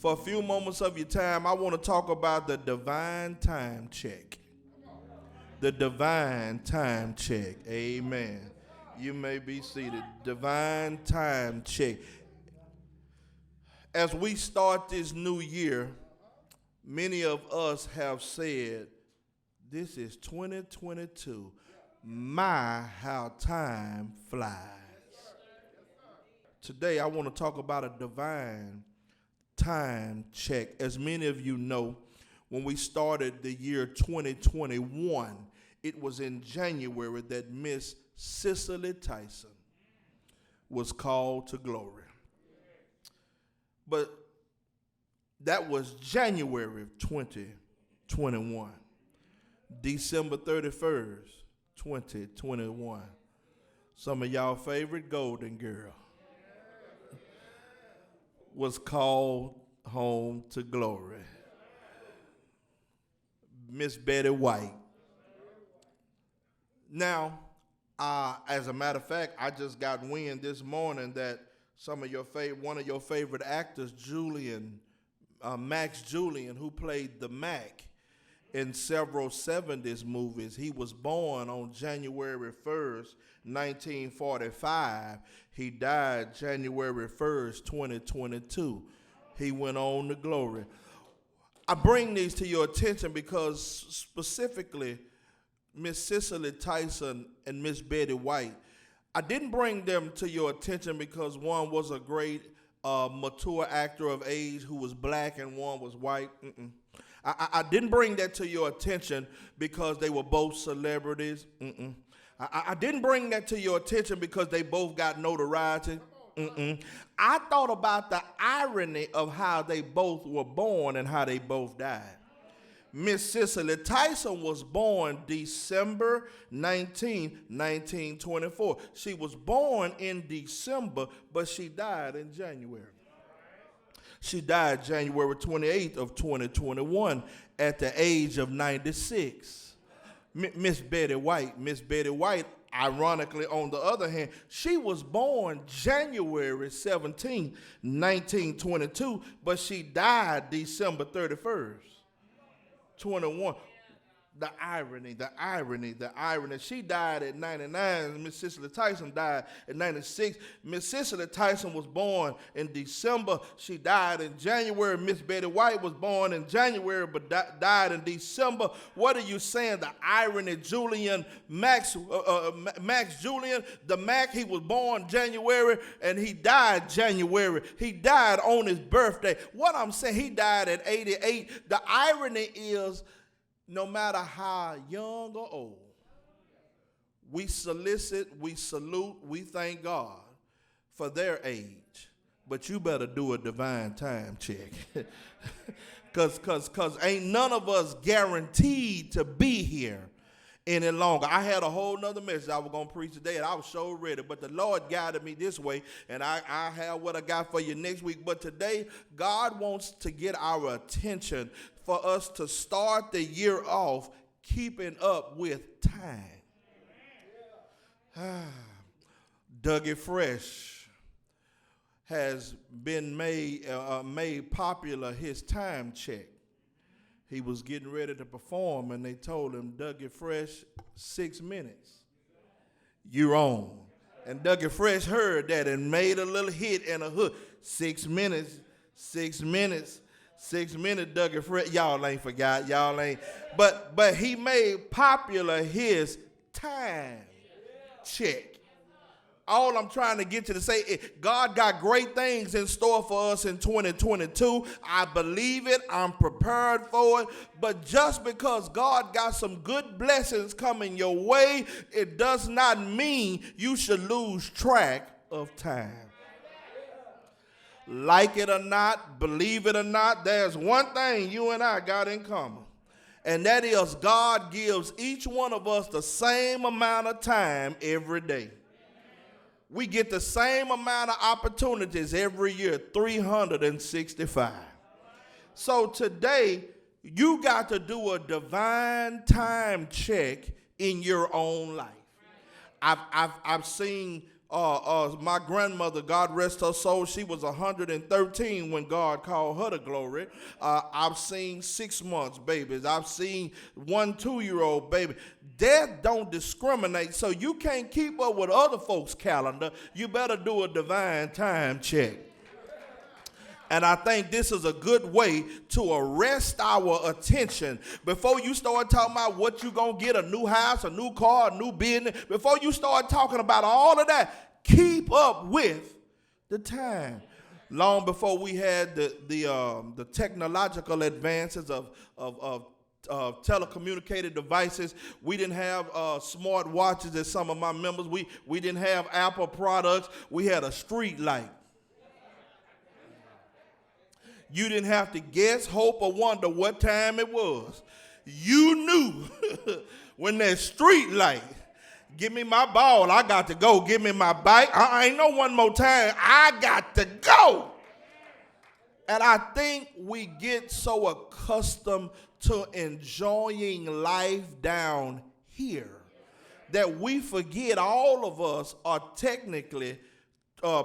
For a few moments of your time, I want to talk about the divine time check. The divine time check. Amen. You may be seated. Divine time check. As we start this new year, many of us have said, this is 2022. My, how time flies. Today, I want to talk about a divine time check. As many of you know, when we started the year 2021, it was in January that Miss Cicely Tyson was called to glory. But that was January of 2021. December 31st, 2021. Some of y'all favorite golden girl was called home to glory. Miss Betty White. Now, as a matter of fact, I just got wind this morning that one of your favorite actors, Max Julian, who played the Mac in several 70s movies. He was born on January 1st, 1945. He died January 1st, 2022. He went on to glory. I bring these to your attention because specifically Miss Cicely Tyson and Miss Betty White, I didn't bring them to your attention because one was a great mature actor of age who was black and one was white. I didn't bring that to your attention because they were both celebrities. I didn't bring that to your attention because they both got notoriety. I thought about the irony of how they both were born and how they both died. Miss Cicely Tyson was born December 19, 1924. She was born in December, but she died in January. She died January 28th of 2021 at the age of 96. Miss Betty White, ironically, on the other hand, she was born January 17, 1922, but she died December 31st, 21. The irony. She died at 99. Miss Cicely Tyson died at 96. Miss Cicely Tyson was born in December. She died in January. Miss Betty White was born in January but died in December. What are you saying? The irony. Max Julian, the Mac, he was born January and he died January. He died on his birthday. What I'm saying, he died at 88. The irony is, no matter how young or old, we solicit, we salute, we thank God for their age. But you better do a divine time check. Because ain't none of us guaranteed to be here any longer. I had a whole nother message I was going to preach today, and I was so ready. But the Lord guided me this way, and I have what I got for you next week. But today, God wants to get our attention for us to start the year off keeping up with time. Dougie Fresh has been made popular, his time check. He was getting ready to perform, and they told him, Dougie Fresh, 6 minutes. You're on. And Dougie Fresh heard that and made a little hit and a hook. 6 minutes, 6 minutes. 6 minutes, Dougie Fresh. Y'all ain't forgot. Y'all ain't. But he made popular his time check. All I'm trying to get you to say is God got great things in store for us in 2022. I believe it. I'm prepared for it. But just because God got some good blessings coming your way, it does not mean you should lose track of time. Like it or not, believe it or not, there's one thing you and I got in common. And that is God gives each one of us the same amount of time every day. We get the same amount of opportunities every year, 365. So today, you got to do a divine time check in your own life. I've seen My grandmother, God rest her soul, she was 113 when God called her to glory. I've seen 6 months babies. I've seen 1 2-year-old baby. Death don't discriminate, so you can't keep up with other folks' calendar. You better do a divine time check. And I think this is a good way to arrest our attention. Before you start talking about what you're going to get, a new house, a new car, a new business, before you start talking about all of that, keep up with the time. Long before we had the technological advances of telecommunicated devices, we didn't have smart watches as some of my members. We didn't have Apple products. We had a street light. You didn't have to guess, hope, or wonder what time it was. You knew when that street light, give me my ball, I got to go. Give me my bike, I ain't no one more time, I got to go. And I think we get so accustomed to enjoying life down here that we forget all of us are technically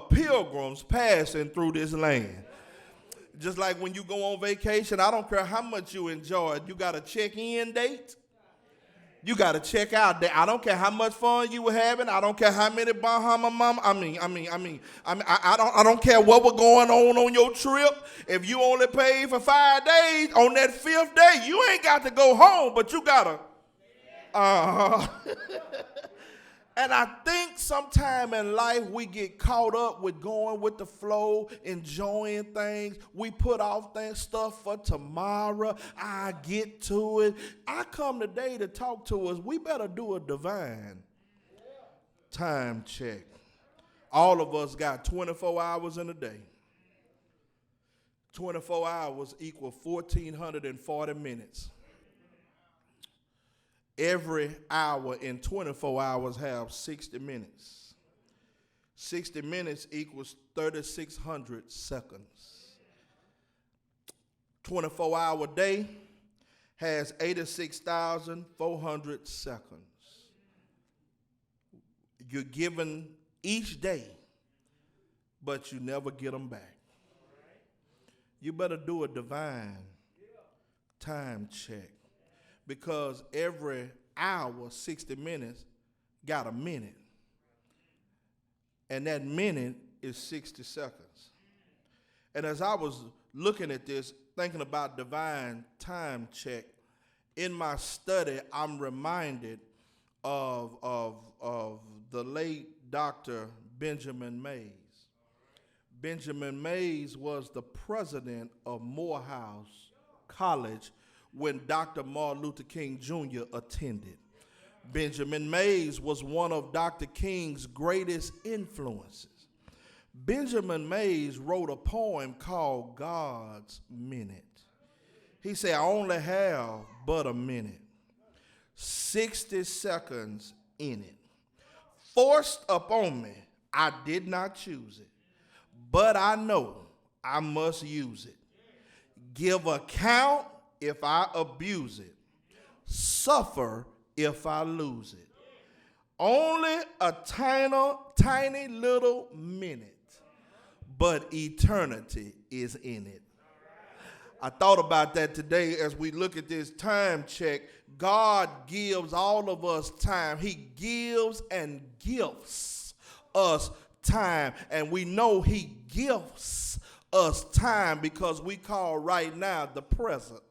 pilgrims passing through this land. Just like when you go on vacation, I don't care how much you enjoy it. You got a check-in date. You got to check out date. I don't care how much fun you were having. I don't care how many Bahama mama. I don't care what was going on your trip. If you only paid for 5 days, on that 5th day, you ain't got to go home, but you got to. And I think sometime in life we get caught up with going with the flow, enjoying things. We put off stuff for tomorrow. I get to it. I come today to talk to us. We better do a divine time check. All of us got 24 hours in a day. 24 hours equal 1,440 minutes. Every hour in 24 hours have 60 minutes. 60 minutes equals 3,600 seconds. 24-hour day has 86,400 seconds. You're given each day, but you never get them back. You better do a divine time check. Because every hour, 60 minutes, got a minute. And that minute is 60 seconds. And as I was looking at this, thinking about divine time check, in my study, I'm reminded of the late Dr. Benjamin Mays. Benjamin Mays was the president of Morehouse College when Dr. Martin Luther King Jr. attended. Benjamin Mays was one of Dr. King's greatest influences. Benjamin Mays wrote a poem called God's Minute. He said, I only have but a minute, 60 seconds in it. Forced upon me, I did not choose it, but I know I must use it. Give account if I abuse it, suffer if I lose it. Only a tiny little minute, but eternity is in it. I thought about that today as we look at this time check. God gives all of us time. He gives and gifts us time, and we know he gifts us time because we call right now the present.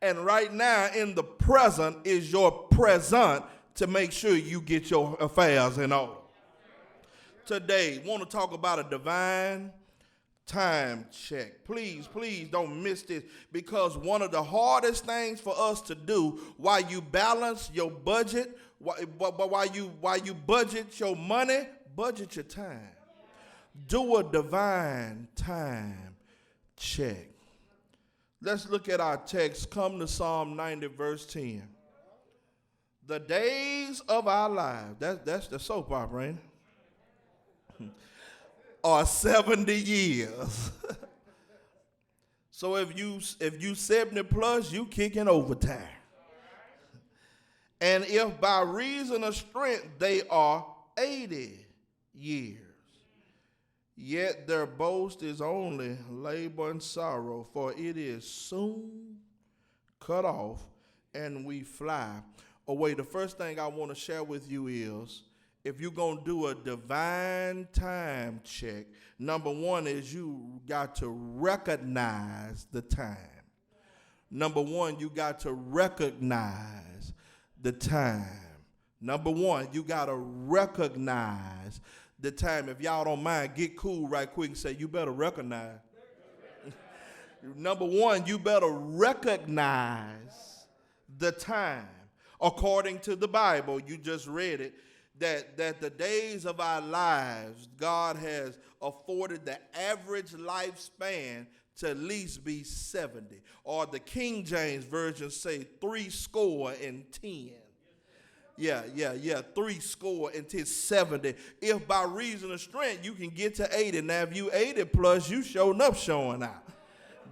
And right now in the present is your present to make sure you get your affairs in order. Today, want to talk about a divine time check. Please don't miss this, because one of the hardest things for us to do while you balance your budget, while you budget your money, budget your time. Do a divine time check. Let's look at our text. Come to Psalm 90, verse 10. The days of our lives, that's the soap opera, ain't it? Are 70 years. So if you 70 plus, you kicking overtime. And if by reason of strength they are 80 years. Yet their boast is only labor and sorrow, for it is soon cut off, and we fly away. The first thing I want to share with you is, if you're going to do a divine time check, number one is you got to recognize the time. Number one, you got to recognize the time. Number one, you got to recognize the time. If y'all don't mind, get cool right quick and say, you better recognize. Number one, you better recognize the time. According to the Bible, you just read it, that the days of our lives, God has afforded the average lifespan to at least be 70. Or the King James Version say 70. Yeah, 70. 70. If by reason of strength you can get to 80. Now if you 80 plus, you showing up showing out.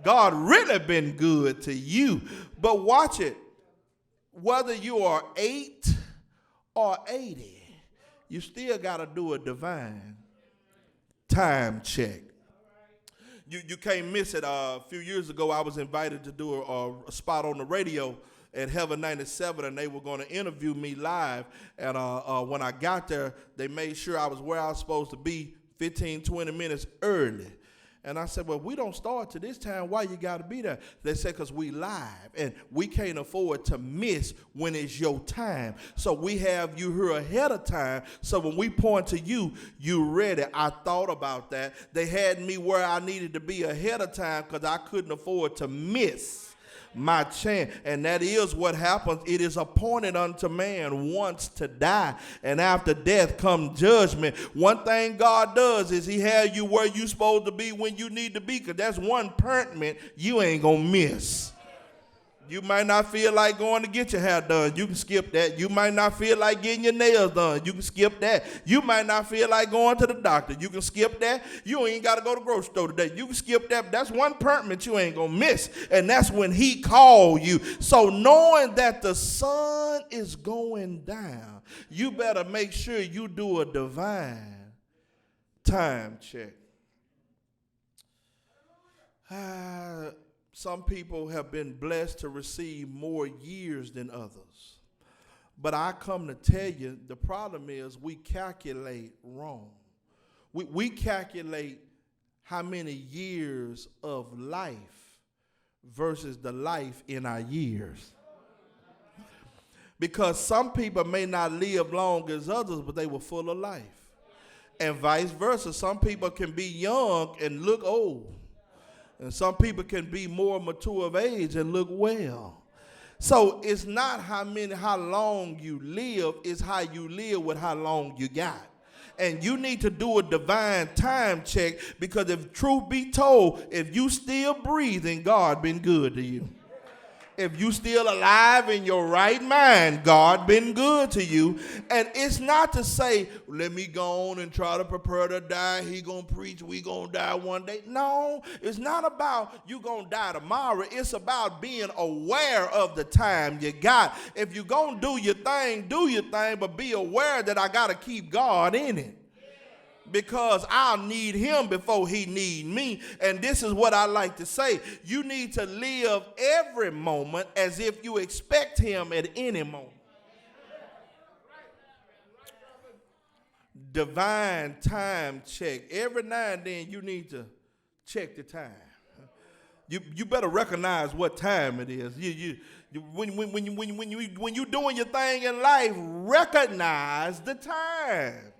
God really been good to you. But watch it. Whether you are 8 or 80, you still got to do a divine time check. You can't miss it. A few years ago, I was invited to do a spot on the radio at Heaven 97, and they were going to interview me live. And when I got there, they made sure I was where I was supposed to be 15, 20 minutes early. And I said, well, we don't start to this time. Why you got to be there? They said, because we live, and we can't afford to miss when it's your time. So we have you here ahead of time. So when we point to you, you ready. I thought about that. They had me where I needed to be ahead of time because I couldn't afford to miss my chance. And that is what happens. It is appointed unto man once to die, and after death comes judgment. One thing God does is he has you where you supposed to be when you need to be, because that's one appointment you ain't gonna miss. You might not feel like going to get your hair done. You can skip that. You might not feel like getting your nails done. You can skip that. You might not feel like going to the doctor. You can skip that. You ain't got to go to the grocery store today. You can skip that. That's one appointment you ain't going to miss, and that's when he called you. So knowing that the sun is going down, you better make sure you do a divine time check. Some people have been blessed to receive more years than others. But I come to tell you, the problem is we calculate wrong. We calculate how many years of life versus the life in our years. Because some people may not live long as others, but they were full of life. And vice versa. Some people can be young and look old. And some people can be more mature of age and look well. So it's not how long you live, it's how you live with how long you got. And you need to do a divine time check, because if truth be told, if you still breathing, God been good to you. If you still alive in your right mind, God been good to you. And it's not to say, let me go on and try to prepare to die. He gonna preach, we gonna die one day. No, it's not about you gonna die tomorrow. It's about being aware of the time you got. If you gonna do your thing, but be aware that I gotta keep God in it. Because I'll need him before he need me. And this is what I like to say. You need to live every moment as if you expect him at any moment. Divine time check. Every now and then you need to check the time. You better recognize what time it is. When you're doing your thing in life, recognize the time.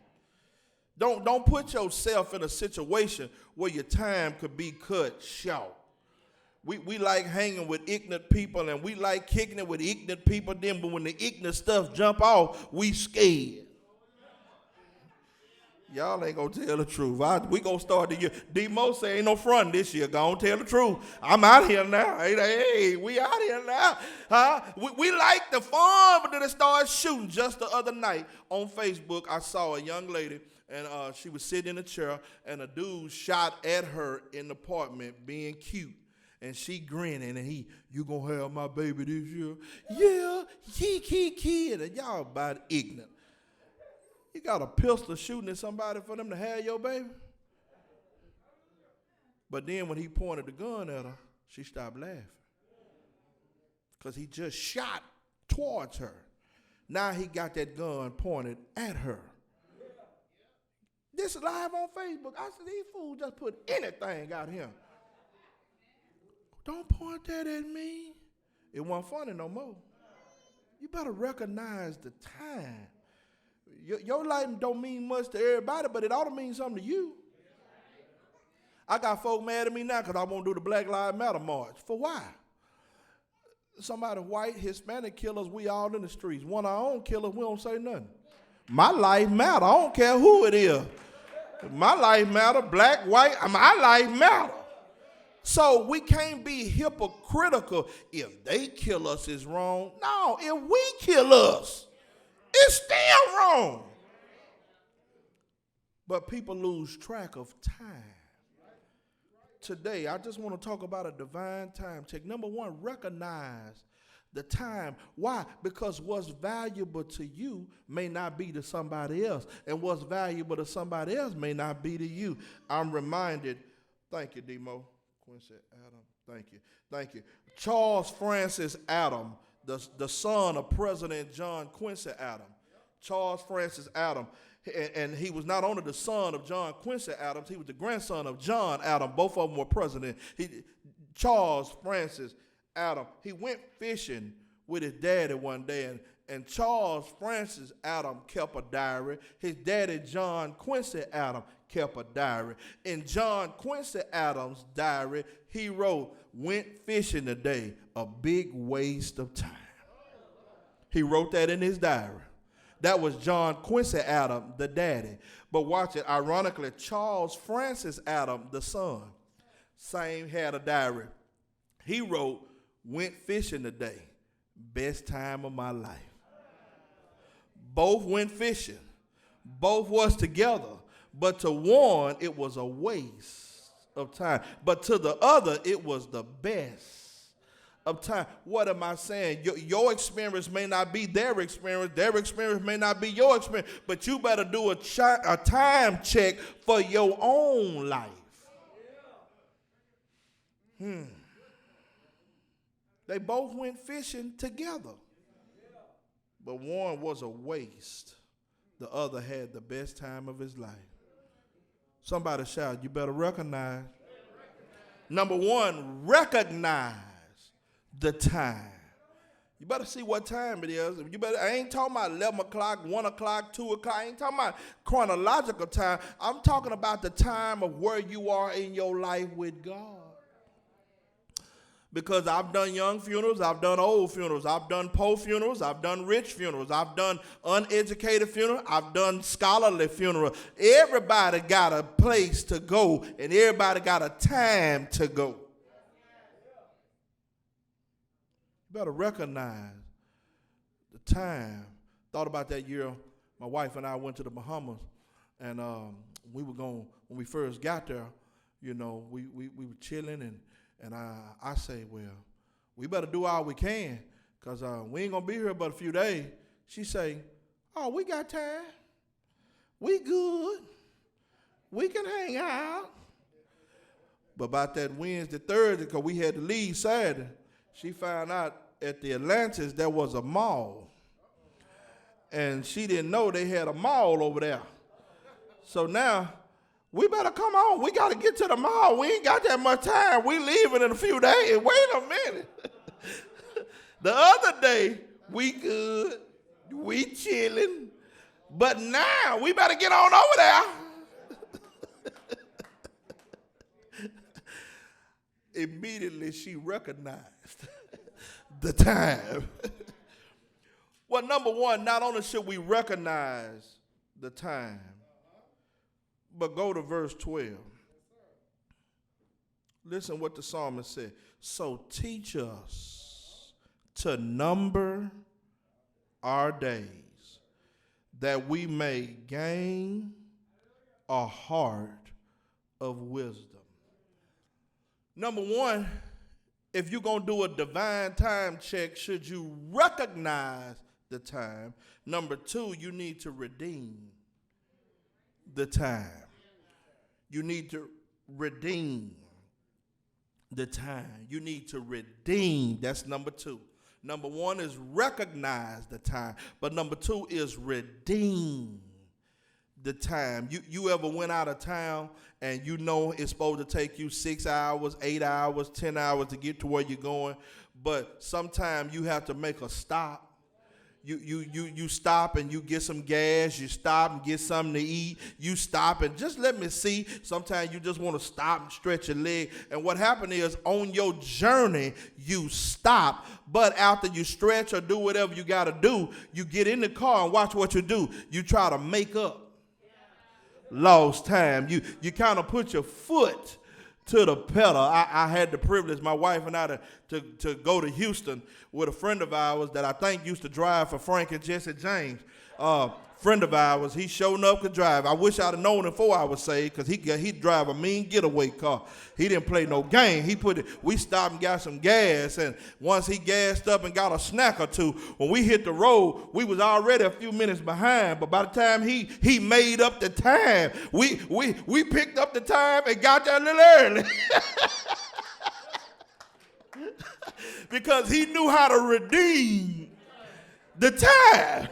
Don't put yourself in a situation where your time could be cut short. We like hanging with ignorant people, and we like kicking it with ignorant people then, but when the ignorant stuff jump off, we scared. Y'all ain't gonna tell the truth. We gonna start the year. D-Mo say ain't no front this year. Gonna tell the truth. I'm out here now. Hey, we out here now. Huh? We like the fun, but then it started shooting. Just the other night on Facebook, I saw a young lady, and she was sitting in a chair, and a dude shot at her in the apartment being cute. And she grinning, and you gonna have my baby this year? Yeah, he. And y'all about ignorant. You got a pistol shooting at somebody for them to have your baby? But then when he pointed the gun at her, she stopped laughing. Because he just shot towards her. Now he got that gun pointed at her. This is live on Facebook. I said, these fools just put anything out here. Don't point that at me. It wasn't funny no more. You better recognize the time. Your life don't mean much to everybody, but it ought to mean something to you. I got folk mad at me now because I won't do the Black Lives Matter march. For why? Somebody white, Hispanic killers, we all in the streets. One of our own killers, we don't say nothing. My life matter. I don't care who it is. My life matter, black, white, my life matter. So we can't be hypocritical. If they kill us, it's wrong. No, if we kill us, it's still wrong. But people lose track of time. Today, I just want to talk about a divine time check. Number one, recognize the time. Why? Because what's valuable to you may not be to somebody else. And what's valuable to somebody else may not be to you. I'm reminded, thank you, Demo. Quincy Adam, thank you. Charles Francis Adam, the son of President John Quincy Adam. Charles Francis Adam. And he was not only the son of John Quincy Adams, he was the grandson of John Adams. Both of them were president. Charles Francis Adam, he went fishing with his daddy one day, and Charles Francis Adam kept a diary. His daddy, John Quincy Adam, kept a diary. In John Quincy Adams' diary, he wrote, "Went fishing today, a big waste of time." He wrote that in his diary. That was John Quincy Adam, the daddy. But watch it, ironically, Charles Francis Adam, the son, same had a diary. He wrote, "Went fishing today, best time of my life." Both went fishing. Both was together. But to one, it was a waste of time. But to the other, it was the best of time. What am I saying? Your experience may not be their experience. Their experience may not be your experience. But you better do a time check for your own life. They both went fishing together. But one was a waste. The other had the best time of his life. Somebody shout, you better recognize. Number one, recognize the time. You better see what time it is. I ain't talking about 11 o'clock, 1 o'clock, 2 o'clock. I ain't talking about chronological time. I'm talking about the time of where you are in your life with God. Because I've done young funerals, I've done old funerals, I've done poor funerals, I've done rich funerals, I've done uneducated funerals, I've done scholarly funerals. Everybody got a place to go, and everybody got a time to go. You better recognize the time. Thought about that year, my wife and I went to the Bahamas, and we were going, when we first got there, you know, we were chilling, and I say, well, we better do all we can, because we ain't going to be here but a few days. She say, oh, we got time. We good. We can hang out. But about that Wednesday, Thursday, because we had to leave Saturday, she found out at the Atlantis there was a mall. And she didn't know they had a mall over there. So now, we better come on. We got to get to the mall. We ain't got that much time. We leaving in a few days. Wait a minute. The other day, we good. We chilling. But now, we better get on over there. Immediately, she recognized the time. Well, number one, not only should we recognize the time, but go to verse 12. Listen what the psalmist said. So teach us to number our days, that we may gain a heart of wisdom. Number one, if you're going to do a divine time check, should you recognize the time? Number two, you need to redeem the time. You need to redeem the time. You need to redeem. That's number two. Number one is recognize the time. But number two is redeem the time. You ever went out of town and you know it's supposed to take you 6 hours, 8 hours, 10 hours to get to where you're going, but sometimes you have to make a stop. You stop and you get some gas. You stop and get something to eat. You stop and just let me see. Sometimes you just want to stop and stretch your leg. And what happened is on your journey, you stop. But after you stretch or do whatever you got to do, you get in the car and watch what you do. You try to make up lost time. You kind of put your foot to the pedal. I had the privilege, my wife and I, to go to Houston with a friend of ours that I think used to drive for Frank and Jesse James. Friend of ours, he sure enough could drive. I wish I'd have known him before I was saved, because he'd drive a mean getaway car. He didn't play no game. We stopped and got some gas, and once he gassed up and got a snack or two, when we hit the road, we was already a few minutes behind. But by the time he made up the time, we picked up the time and got there a little early. Because he knew how to redeem the time.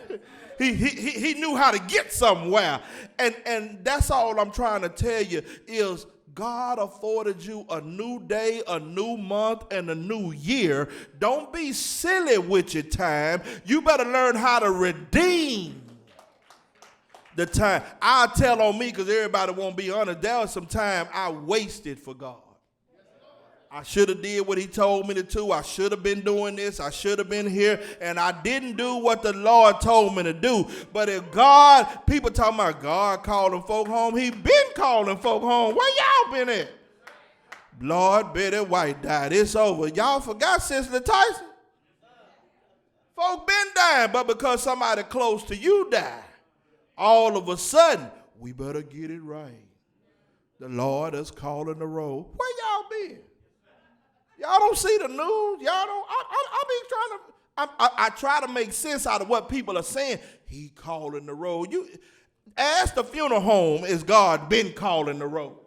He knew how to get somewhere. And that's all I'm trying to tell you is God afforded you a new day, a new month, and a new year. Don't be silly with your time. You better learn how to redeem the time. I'll tell on me, because everybody won't be honest. There was some time I wasted for God. I should have did what he told me to do. I should have been doing this. I should have been here. And I didn't do what the Lord told me to do. But if God, people talking about God calling folk home, he been calling folk home. Where y'all been at? Lord, Betty White died. It's over. Y'all forgot Cicely Tyson? Folk been dying, but because somebody close to you died, all of a sudden, we better get it right. The Lord is calling the roll. Where y'all been? Y'all don't see the news. Y'all don't. I try to make sense out of what people are saying. He calling the roll. You ask the funeral home, is God been calling the roll?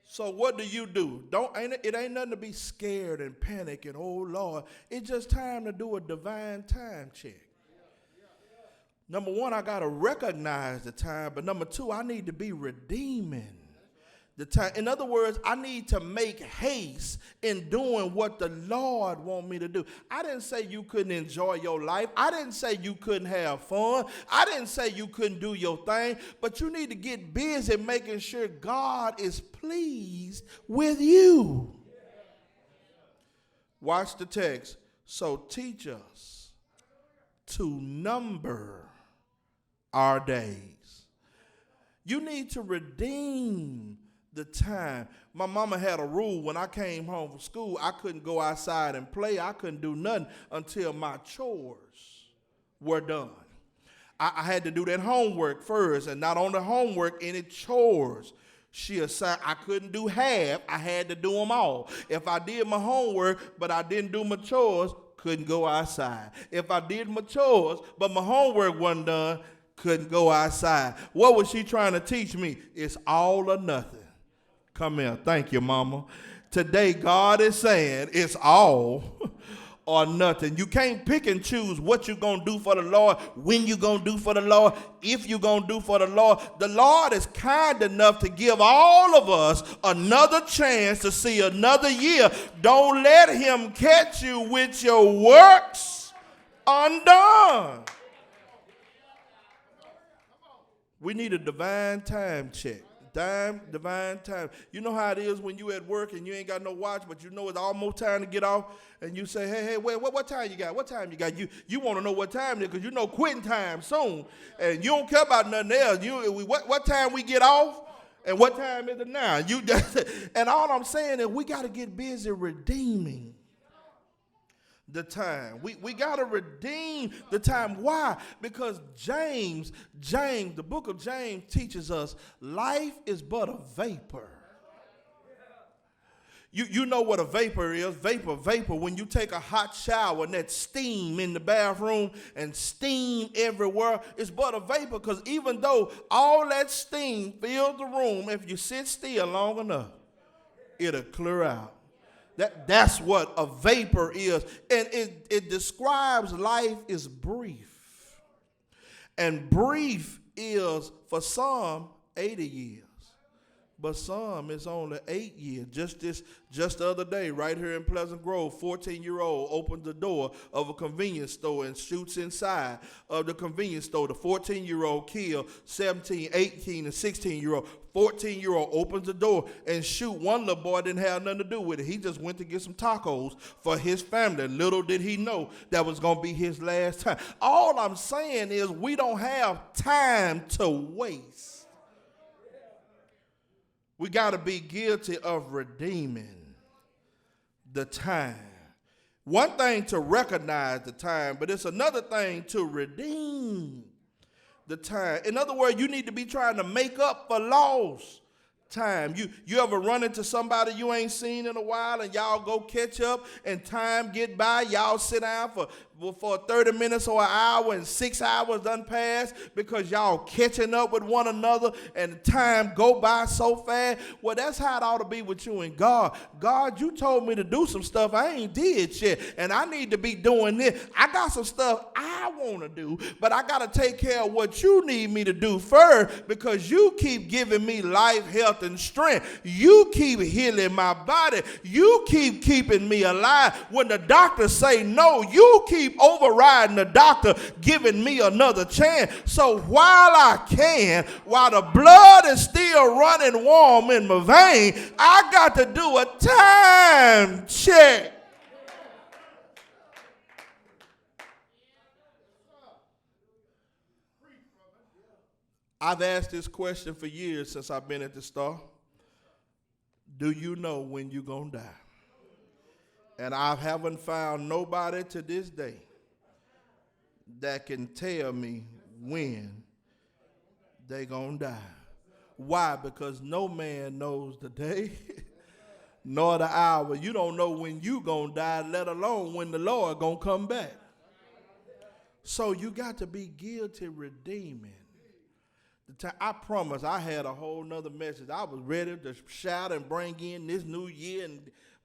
So what do? It ain't nothing to be scared and panic and, oh Lord. It's just time to do a divine time check. Number one, I got to recognize the time. But number two, I need to be redeeming the time. In other words, I need to make haste in doing what the Lord wants me to do. I didn't say you couldn't enjoy your life. I didn't say you couldn't have fun. I didn't say you couldn't do your thing. But you need to get busy making sure God is pleased with you. Watch the text. So teach us to number our days. You need to redeem the time. My mama had a rule when I came home from school. I couldn't go outside and play. I couldn't do nothing until my chores were done. I had to do that homework first, and not only homework, any chores. She assigned, I couldn't do half. I had to do them all. If I did my homework, but I didn't do my chores, couldn't go outside. If I did my chores, but my homework wasn't done, couldn't go outside. What was she trying to teach me? It's all or nothing. Come here. Thank you, Mama. Today, God is saying it's all or nothing. You can't pick and choose what you're going to do for the Lord, when you're going to do for the Lord, if you're going to do for the Lord. The Lord is kind enough to give all of us another chance to see another year. Don't let him catch you with your works undone. We need a divine time check. Divine time. You know how it is when you at work and you ain't got no watch, but you know it's almost time to get off, and you say, hey, wait, what time you got? What time you got? You want to know what time it is, because you know quitting time soon, and you don't care about nothing else. What time we get off, and what time is it now? And all I'm saying is we got to get busy redeeming the time. We got to redeem the time. Why? Because James, the book of James teaches us life is but a vapor. You know what a vapor is. Vapor. When you take a hot shower and that steam in the bathroom and steam everywhere, it's but a vapor, because even though all that steam fills the room, if you sit still long enough, it'll clear out. That's what a vapor is. And it describes life is brief. And brief is, for some, 80 years. But some is only 8 years. Just the other day, right here in Pleasant Grove, 14-year-old opened the door of a convenience store and shoots inside of the convenience store. The 14-year-old killed 17, 18, and 16-year-old. 14-year-old opens the door and shoot. One little boy didn't have nothing to do with it. He just went to get some tacos for his family. Little did he know that was going to be his last time. All I'm saying is we don't have time to waste. We got to be guilty of redeeming the time. One thing to recognize the time, but it's another thing to redeem the time. In other words, you need to be trying to make up for lost time. You ever run into somebody you ain't seen in a while and y'all go catch up and time get by, y'all sit down for 30 minutes or an hour and 6 hours done pass because y'all catching up with one another and time go by so fast? Well, that's how it ought to be with you and God. God, you told me to do some stuff I ain't did yet, and I need to be doing this. I got some stuff I want to do, but I got to take care of what you need me to do first, because you keep giving me life, health, and strength. You keep healing my body. You keep keeping me alive. When the doctors say no, you keep overriding the doctor, giving me another chance. So while I can, while the blood is still running warm in my vein, I got to do a time check. I've asked this question for years since I've been at the store. Do you know when you're going to die? And I haven't found nobody to this day that can tell me when they going to die. Why? Because no man knows the day nor the hour. You don't know when you going to die, let alone when the Lord going to come back. So you got to be guilty redeeming. I promise I had a whole nother message. I was ready to shout and bring in this new year,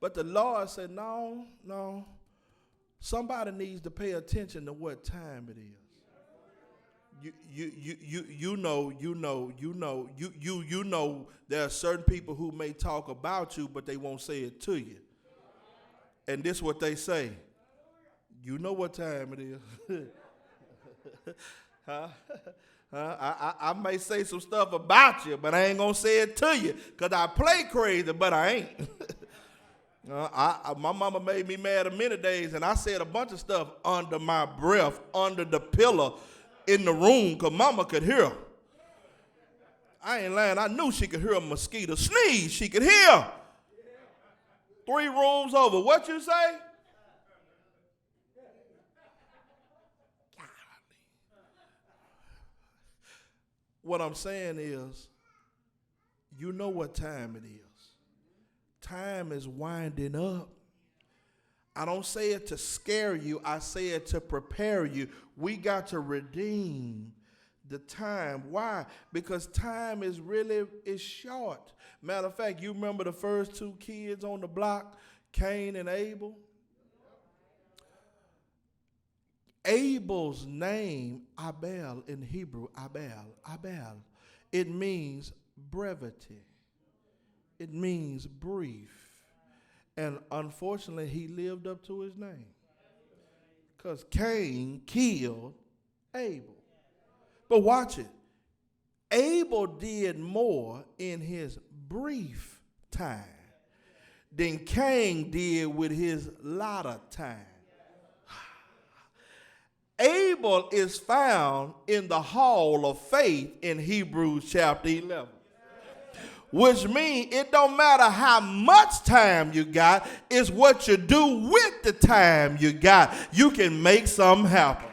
but the Lord said, no. Somebody needs to pay attention to what time it is. You know there are certain people who may talk about you, but they won't say it to you. And this is what they say. You know what time it is. Huh? I may say some stuff about you, but I ain't going to say it to you because I play crazy, but I ain't. My mama made me mad a many days, and I said a bunch of stuff under my breath, under the pillow in the room, because mama could hear. I ain't lying. I knew she could hear a mosquito sneeze. She could hear. 3 rooms over. What you say? What I'm saying is, you know what time it is. Time is winding up. I don't say it to scare you. I say it to prepare you. We got to redeem the time. Why? Because time is short. Matter of fact, you remember the first 2 kids on the block, Cain and Abel? Abel's name, Abel in Hebrew, Abel. It means brevity. It means brief. And unfortunately, he lived up to his name. Because Cain killed Abel. But watch it. Abel did more in his brief time than Cain did with his lot of time. Abel is found in the hall of faith in Hebrews chapter 11. Which means it don't matter how much time you got, it's what you do with the time you got. You can make something happen.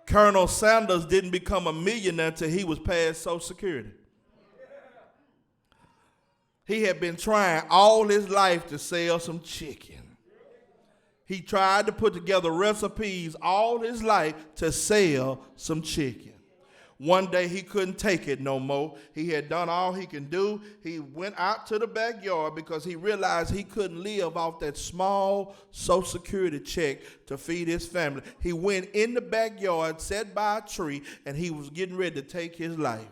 Colonel Sanders didn't become a millionaire until he was past Social Security. He had been trying all his life to sell some chicken. He tried to put together recipes all his life to sell some chicken. One day he couldn't take it no more. He had done all he can do. He went out to the backyard because he realized he couldn't live off that small Social Security check to feed his family. He went in the backyard, sat by a tree, and he was getting ready to take his life.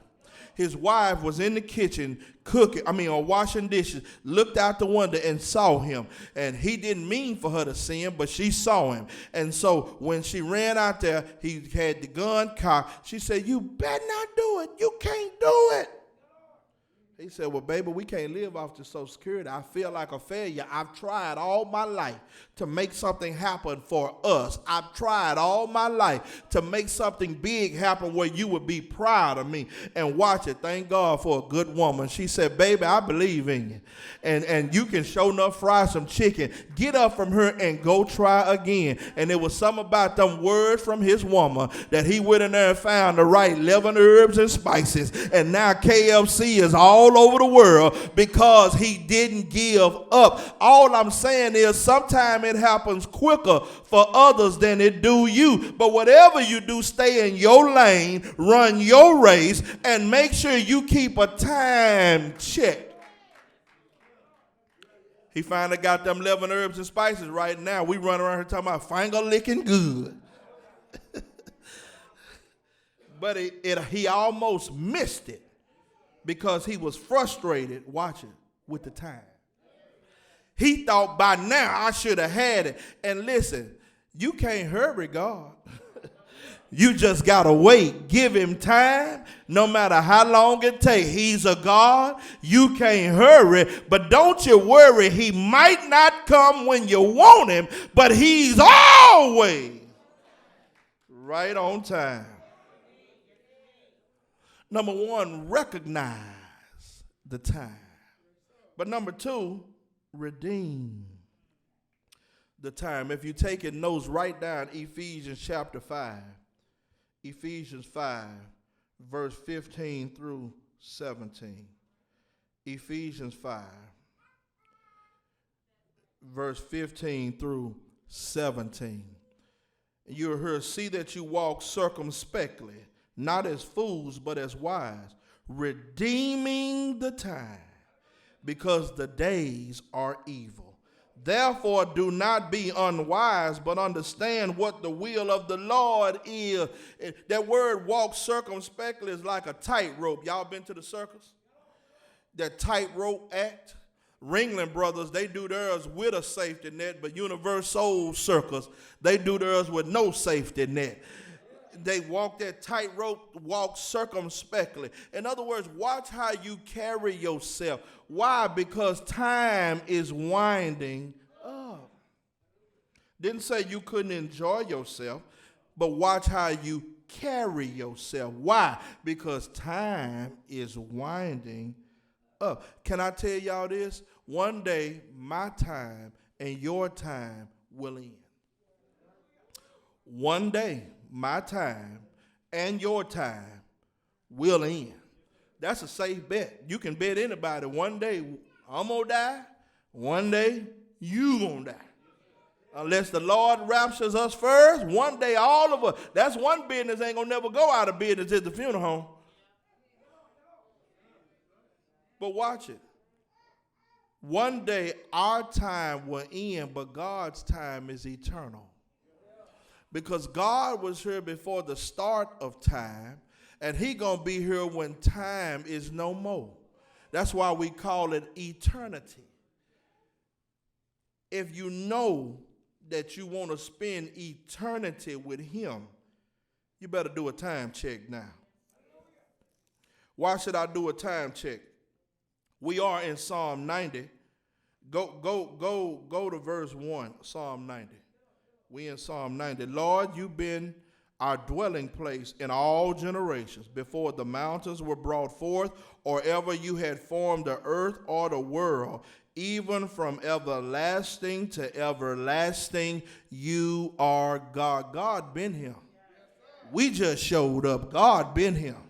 His wife was in the kitchen washing dishes, looked out the window and saw him. And he didn't mean for her to see him, but she saw him. And so when she ran out there, he had the gun cocked. She said, "You better not do it. You can't do it." He said, "Well, baby, we can't live off the Social Security. I feel like a failure. I've tried all my life to make something happen for us. I've tried all my life to make something big happen where you would be proud of me." And watch it. Thank God for a good woman. She said, "Baby, I believe in you. And you can sure enough fry some chicken. Get up from her and go try again." And there was something about them words from his woman that he went in there and found the right 11 herbs and spices. And now KFC is all over the world because he didn't give up. All I'm saying is sometimes it happens quicker for others than it do you. But whatever you do, stay in your lane, run your race, and make sure you keep a time check. He finally got them 11 herbs and spices right now. We run around here talking about finger licking good. But he almost missed it because he was frustrated, watching, with the time. He thought by now I should have had it. And listen, you can't hurry God. You just got to wait. Give him time, no matter how long it takes. He's a God. You can't hurry. But don't you worry. He might not come when you want him, but he's always right on time. Number one, recognize the time. But number two, redeem the time. If you take it notes, write down Ephesians chapter 5. Ephesians 5, verse 15 through 17. Ephesians 5, verse 15 through 17. You'll hear, "See that you walk circumspectly, not as fools, but as wise, redeeming the time, because the days are evil. Therefore, do not be unwise, but understand what the will of the Lord is." That word "walk circumspectly" is like a tightrope. Y'all been to the circus? That tightrope act. Ringling Brothers, they do theirs with a safety net, but Universal Circus, they do theirs with no safety net. They walk that tightrope, walk circumspectly. In other words, watch how you carry yourself. Why? Because time is winding up. Didn't say you couldn't enjoy yourself, but watch how you carry yourself. Why? Because time is winding up. Can I tell y'all this? One day, my time and your time will end. One day, my time and your time will end. That's a safe bet. You can bet anybody. One day I'm going to die. One day you going to die. Unless the Lord raptures us first, one day all of us. That's one business ain't going to never go out of business at the funeral home. But watch it. One day our time will end, but God's time is eternal. Because God was here before the start of time, and he going to be here when time is no more. That's why we call it eternity. If you know that you want to spend eternity with him, you better do a time check now. Why should I do a time check? We are in Psalm 90. Go to verse 1, Psalm 90. We in Psalm 90. "Lord, you've been our dwelling place in all generations, before the mountains were brought forth, or ever you had formed the earth or the world. Even from everlasting to everlasting, you are God." God been here. We just showed up. God been here.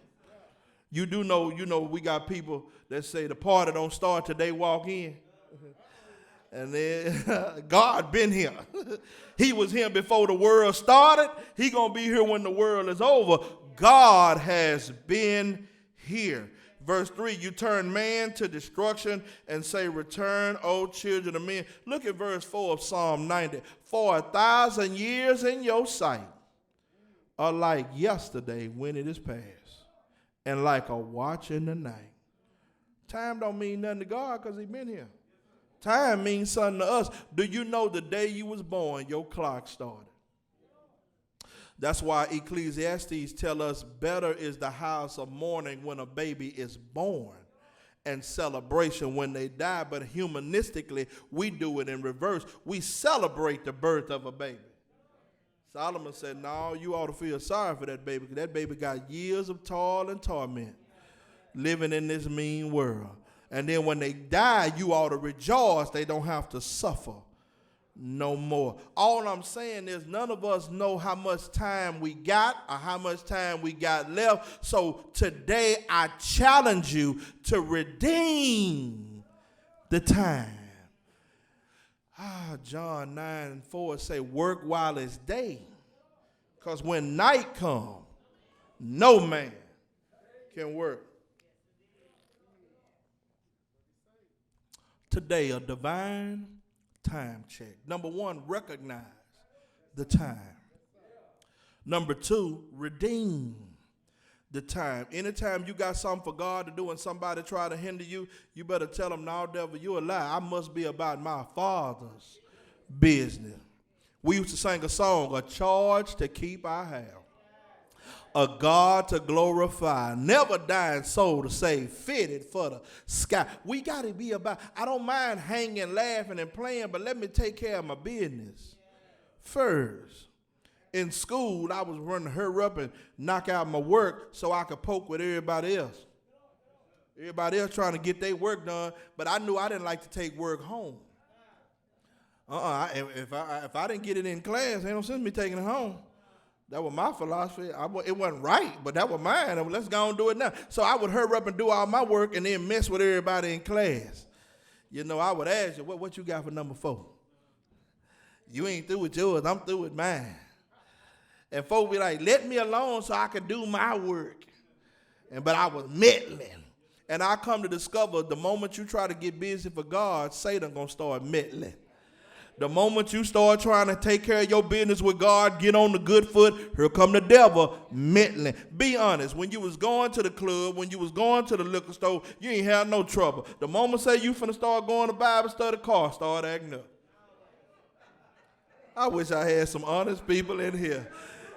You do know, we got people that say the party don't start till they walk in. And then God been here. He was here before the world started. He going to be here when the world is over. God has been here. Verse 3, you turn man to destruction and say, return, O children of men. Look at verse 4 of Psalm 90. For 1,000 years in your sight are like yesterday when it is past, and like a watch in the night. Time don't mean nothing to God because he been here. Time means something to us. Do you know the day you was born, your clock started? That's why Ecclesiastes tell us better is the house of mourning when a baby is born and celebration when they die. But humanistically, we do it in reverse. We celebrate the birth of a baby. Solomon said, no, you ought to feel sorry for that baby because that baby got years of toil and torment living in this mean world. And then when they die, you ought to rejoice. They don't have to suffer no more. All I'm saying is none of us know how much time we got or how much time we got left. So today I challenge you to redeem the time. John 9:4 say work while it's day. Because when night comes, no man can work. Today, a divine time check. Number one, recognize the time. Number two, redeem the time. Anytime you got something for God to do and somebody try to hinder you, you better tell them, no, devil, you a lie. I must be about my Father's business. We used to sing a song, a charge to keep our house, a God to glorify, never dying soul to save, fitted for the sky. We got to be about, I don't mind hanging, laughing, and playing, but let me take care of my business first. In school, I was running to hurry up and knock out my work so I could poke with everybody else. Everybody else trying to get their work done, but I knew I didn't like to take work home. If I didn't get it in class, ain't no sense me taking it home. That was my philosophy. It wasn't right, but that was mine. Let's go and do it now. So I would hurry up and do all my work and then mess with everybody in class. I would ask you, what you got for number 4? You ain't through with yours. I'm through with mine. And folks be like, let me alone so I can do my work. But I was meddling. And I come to discover the moment you try to get busy for God, Satan going to start meddling. The moment you start trying to take care of your business with God, get on the good foot, here come the devil meddling. Be honest, when you was going to the club, when you was going to the liquor store, you ain't had no trouble. The moment say you finna start going to Bible study, car start acting up. I wish I had some honest people in here.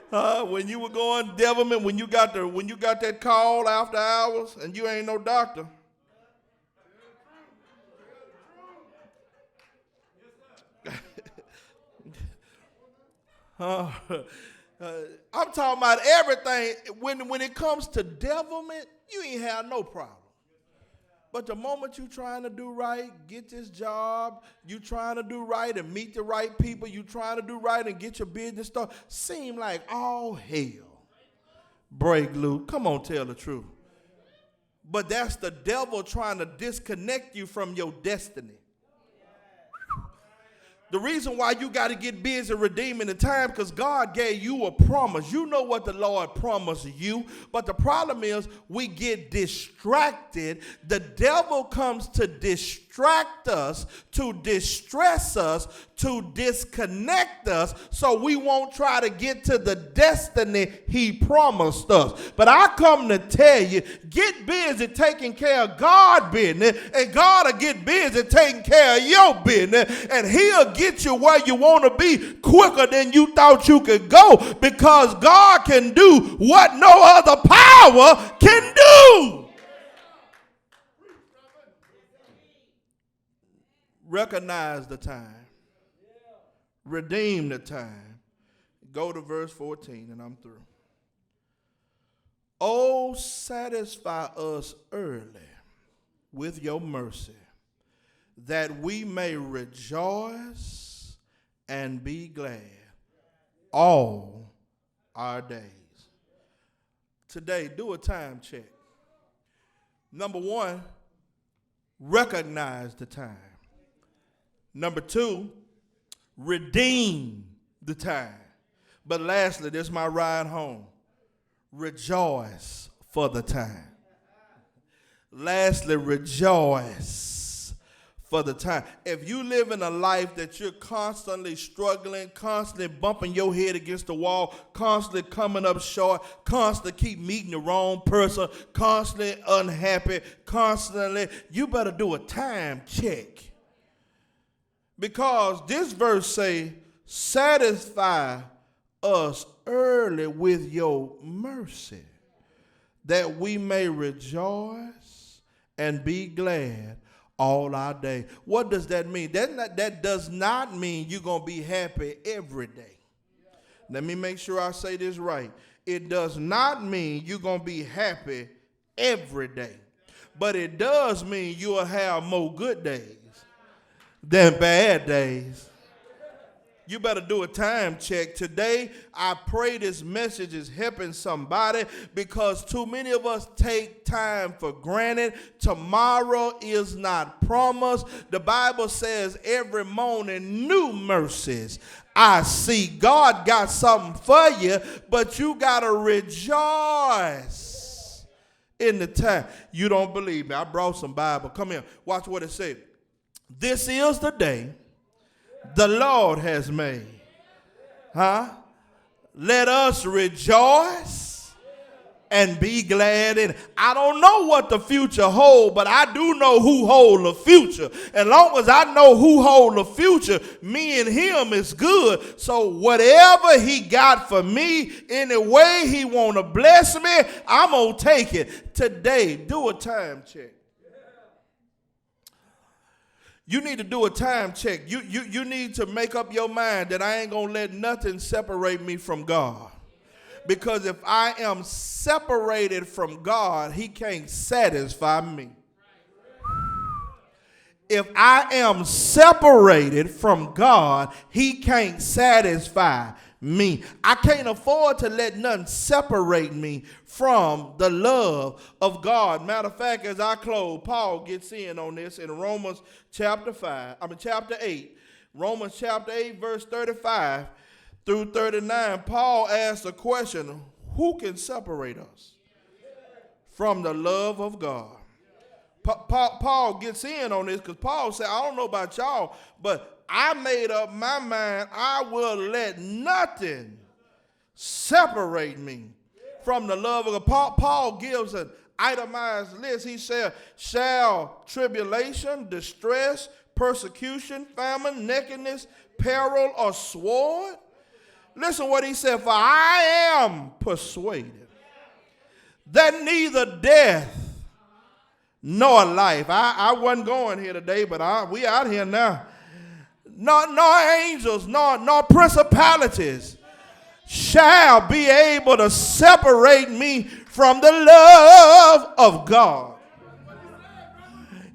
When you were going devilment, when you got that call after hours and you ain't no doctor. I'm talking about everything. When it comes to devilment, you ain't have no problem. But the moment you trying to do right, get this job, you trying to do right and meet the right people, you trying to do right and get your business started, seem like all hell break loose. Come on, tell the truth. But that's the devil trying to disconnect you from your destiny. The reason why you got to get busy redeeming the time because God gave you a promise. You know what the Lord promised you. But the problem is we get distracted. The devil comes to distract us, to distress us, to disconnect us so we won't try to get to the destiny he promised us. But I come to tell you, get busy taking care of God's business and God will get busy taking care of your business and he'll get you where you want to be quicker than you thought you could go because God can do what no other power can do. Recognize the time. Redeem the time. Go to verse 14 and I'm through. Oh, satisfy us early with your mercy, that we may rejoice and be glad all our days. Today, do a time check. Number one, recognize the time. Number two, redeem the time. But lastly, this is my ride home. Rejoice for the time. Lastly, rejoice for the time. If you live in a life that you're constantly struggling, constantly bumping your head against the wall, constantly coming up short, constantly keep meeting the wrong person, constantly unhappy, constantly, you better do a time check. Because this verse say, satisfy us early with your mercy, that we may rejoice and be glad all our day. What does that mean? That does not mean you're going to be happy every day. Let me make sure I say this right. It does not mean you're going to be happy every day. But it does mean you'll have more good days than bad days. You better do a time check. Today, I pray this message is helping somebody, because too many of us take time for granted. Tomorrow is not promised. The Bible says every morning new mercies I see. God got something for you, but you got to rejoice in the time. You don't believe me? I brought some Bible. Come here. Watch what it says. This is the day the Lord has made. Let us rejoice and be glad in it. I don't know what the future holds, but I do know who holds the future. As long as I know who holds the future, me and him is good. So whatever he got for me, any way he want to bless me, I'm going to take it. Today, do a time check. You need to do a time check. You need to make up your mind that I ain't going to let nothing separate me from God. Because if I am separated from God, he can't satisfy me. If I am separated from God, he can't satisfy me. I can't afford to let nothing separate me from the love of God. Matter of fact, as I close, Paul gets in on this in Romans chapter 8. Romans chapter 8, verse 35 through 39. Paul asks a question: who can separate us from the love of God? Paul gets in on this because Paul said, I don't know about y'all, but I made up my mind I will let nothing separate me from the love of God. Paul gives an itemized list. He said, shall tribulation, distress, persecution, famine, nakedness, peril, or sword? Listen what he said, for I am persuaded that neither death nor life. I wasn't going here today, but we out here now. Nor angels, nor principalities shall be able to separate me from the love of God.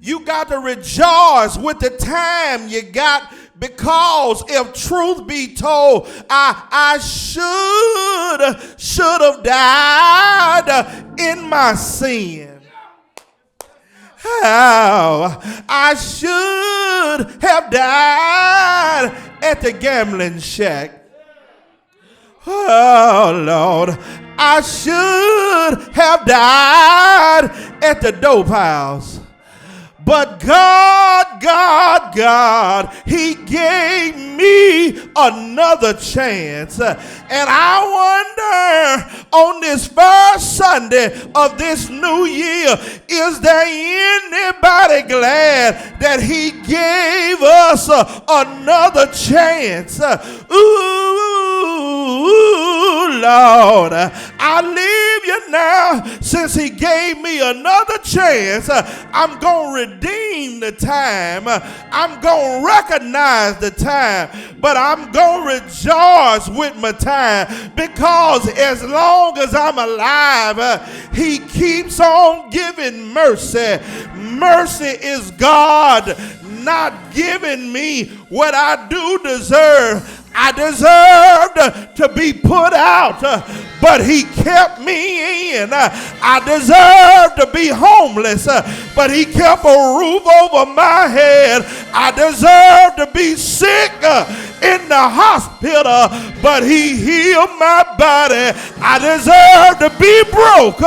You got to rejoice with the time you got, because if truth be told, I should have died in my sin. How I should have died at the gambling shack. Oh, Lord, I should have died at the dope house. But God, he gave me another chance. And I wonder, on this first Sunday of this new year, is there anybody glad that he gave us another chance? Ooh, Lord, I leave you now. Since he gave me another chance, I'm going to redeem the time. I'm going to recognize the time, but I'm going to rejoice with my time, because as long as I'm alive, he keeps on giving mercy. Mercy is God not giving me what I do deserve. I deserved to be put out, but he kept me in. I deserved to be homeless, but he kept a roof over my head. I deserved to be sick in the hospital, but he healed my body. I deserve to be broke,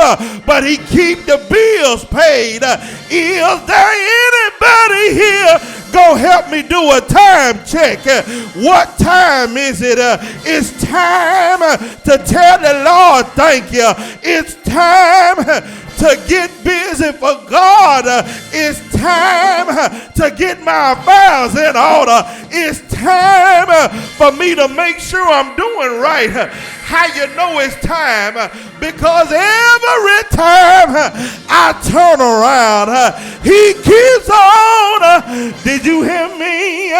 but he keep the bills paid. Is there anybody here gonna help me do a time check? What time is it? It's time to tell the Lord thank you. It's time to get busy for God. It's time to get my affairs in order. It's time for me to make sure I'm doing right. How you know it's time? Because every time I turn around, he keeps on. Did you hear me?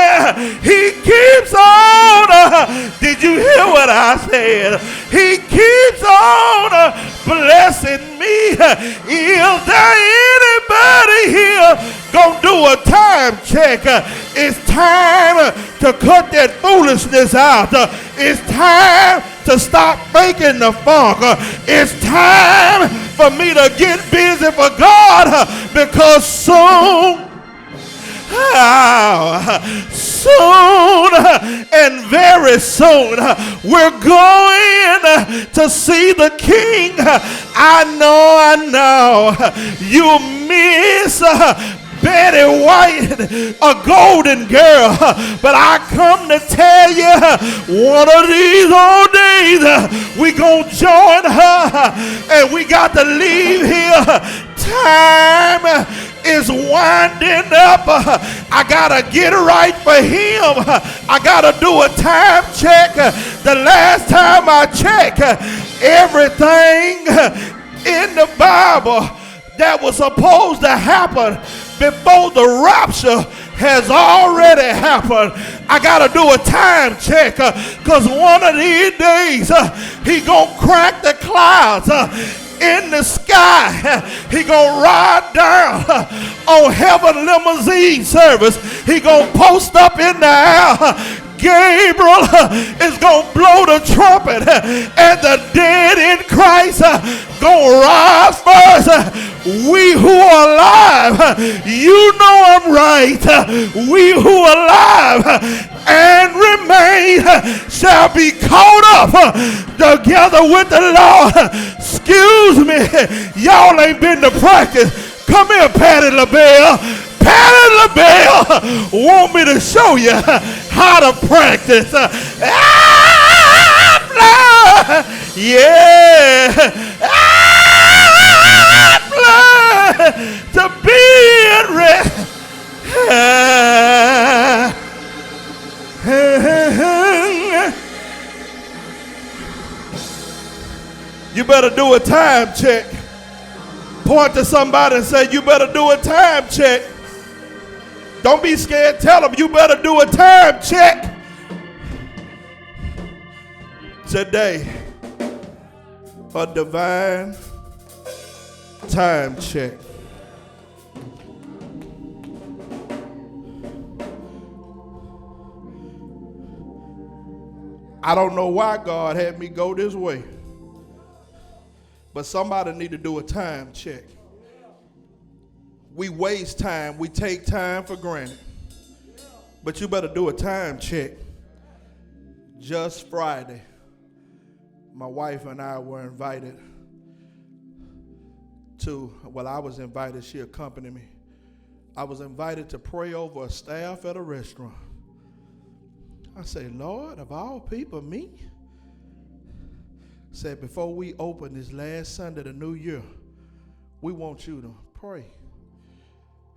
He keeps on. Did you hear what I said? He keeps on blessing me. Is there anybody here gonna do a time check? It's time to cut that foolishness out. It's time to stop faking the funk. It's time for me to get busy for God, because soon and very soon we're going to see the King. I know you miss Betty White, a golden girl, but I come to tell you, one of these old days we gonna join her, and we got to leave here. Time is winding up. I gotta get right for him. I gotta do a time check. The last time I checked, everything in the Bible that was supposed to happen before the rapture has already happened. I gotta do a time check, because one of these days he gonna crack the clouds in the sky. He gonna ride down on heaven limousine service. He gonna post up in the air. Gabriel is gonna blow the trumpet, and the dead in Christ gonna rise first. We who are alive, you know I'm right. We who are alive and remain shall be caught up together with the Lord. Excuse me, y'all ain't been to practice. Come here, Patty LaBelle. Patty LaBelle want me to show you how to practice. Yeah. To be ready. You better do a time check. Point to somebody and say, you better do a time check. Don't be scared. Tell them you better do a time check. Today, a divine time check. I don't know why God had me go this way, but somebody need to do a time check. We waste time. We take time for granted. But you better do a time check. Just Friday, my wife and I were invited to, well, I was invited, she accompanied me. I was invited to pray over a staff at a restaurant. I say, Lord, of all people, me? Said, before we open this last Sunday of the new year, we want you to pray.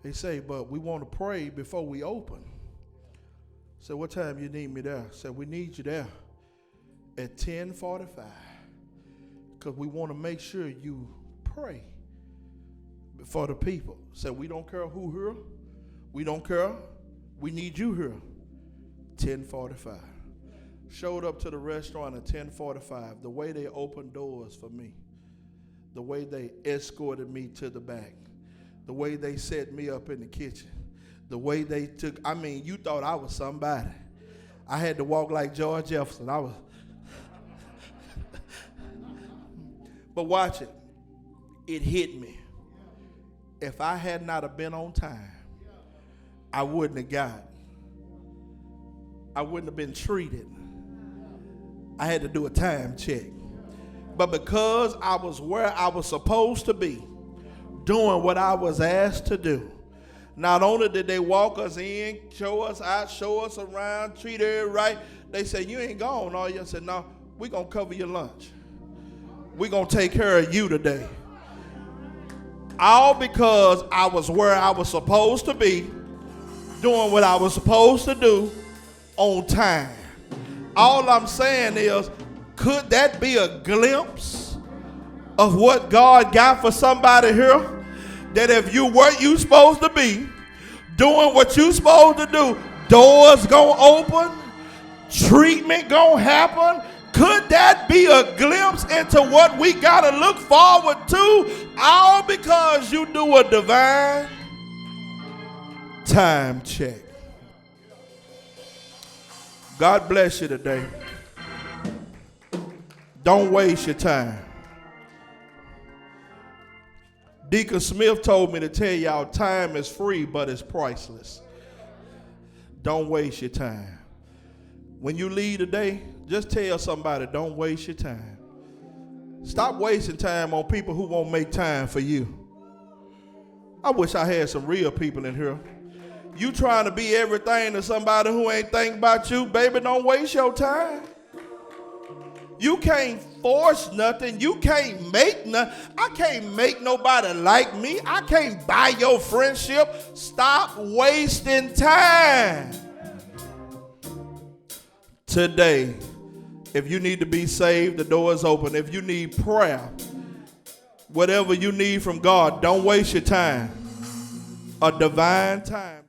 They say, but we want to pray before we open. So what time you need me there? Said, we need you there at 10:45, because we want to make sure you pray for the people. Said, we don't care who here. We don't care. We need you here. 10:45. Showed up to the restaurant at 10:45. The way they opened doors for me, the way they escorted me to the back, the way they set me up in the kitchen, the way they took, I mean, you thought I was somebody. I had to walk like George Jefferson. But watch it. It hit me. If I had not have been on time, I wouldn't have been treated. I had to do a time check. But because I was where I was supposed to be, doing what I was asked to do, not only did they walk us in, show us out, show us around, treat everybody right, they said, you ain't gone, are you? I said, no, we're going to cover your lunch. We're going to take care of you today. All because I was where I was supposed to be, doing what I was supposed to do on time. All I'm saying is, could that be a glimpse of what God got for somebody here? That if you where you supposed to be, doing what you supposed to do, doors gonna open, treatment gonna happen. Could that be a glimpse into what we gotta look forward to? All because you do a divine time check. God bless you today. Don't waste your time. Deacon Smith told me to tell y'all, time is free, but it's priceless. Don't waste your time. When you leave today, just tell somebody, don't waste your time. Stop wasting time on people who won't make time for you. I wish I had some real people in here. You trying to be everything to somebody who ain't thinking about you, baby, don't waste your time. You can't force nothing. You can't make nothing. I can't make nobody like me. I can't buy your friendship. Stop wasting time. Today, if you need to be saved, the door is open. If you need prayer, whatever you need from God, don't waste your time. A divine time.